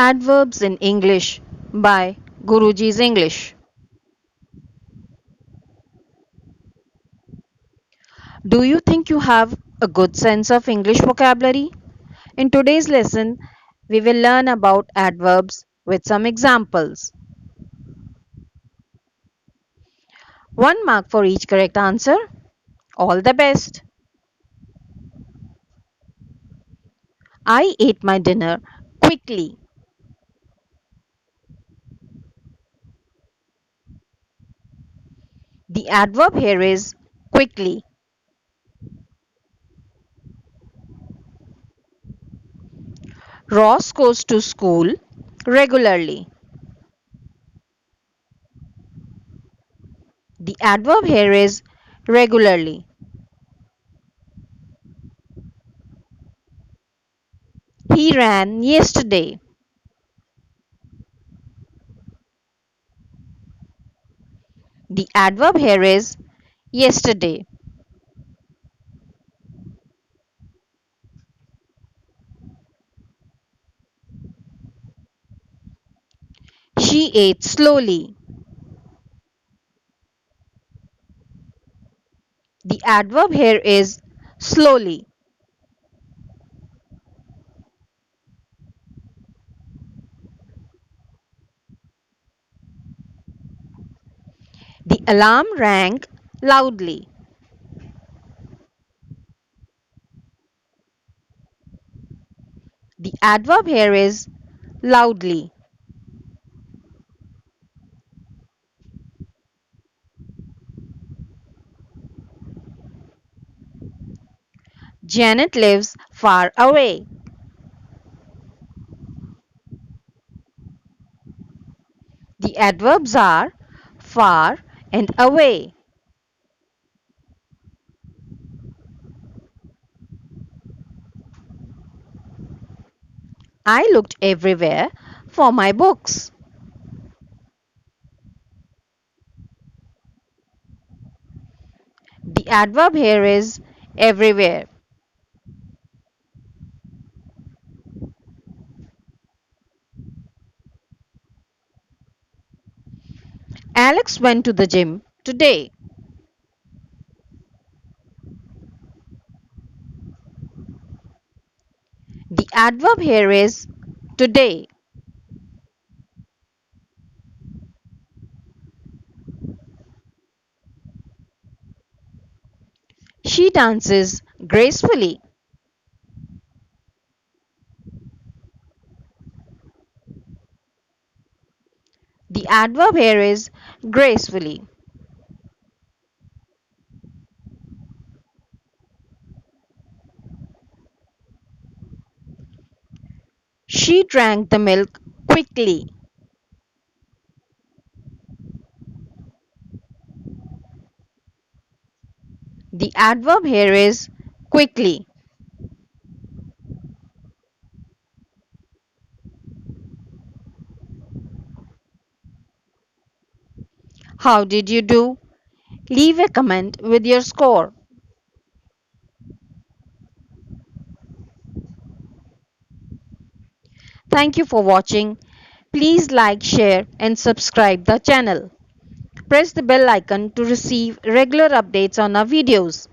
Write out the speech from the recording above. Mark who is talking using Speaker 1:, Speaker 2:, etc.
Speaker 1: Adverbs in English by Guruji's English. Do you think you have a good sense of English vocabulary? In today's lesson, we will learn about adverbs with some examples. 1 mark for each correct answer. All the best. I ate my dinner quickly. The adverb here is quickly. Ross goes to school regularly. The adverb here is regularly. He ran yesterday. The adverb here is yesterday. She ate slowly. The adverb here is slowly. The alarm rang loudly. The adverb here is loudly. Janet lives far away. The adverbs are far and away. I looked everywhere for my books. The adverb here is everywhere. Alex went to the gym today. The adverb here is today. She dances gracefully. The adverb here is gracefully. She drank the milk quickly. The adverb here is quickly. How did you do? Leave a comment with your score. Thank you for watching. Please like, share and subscribe the channel. Press the bell icon to receive regular updates on our videos.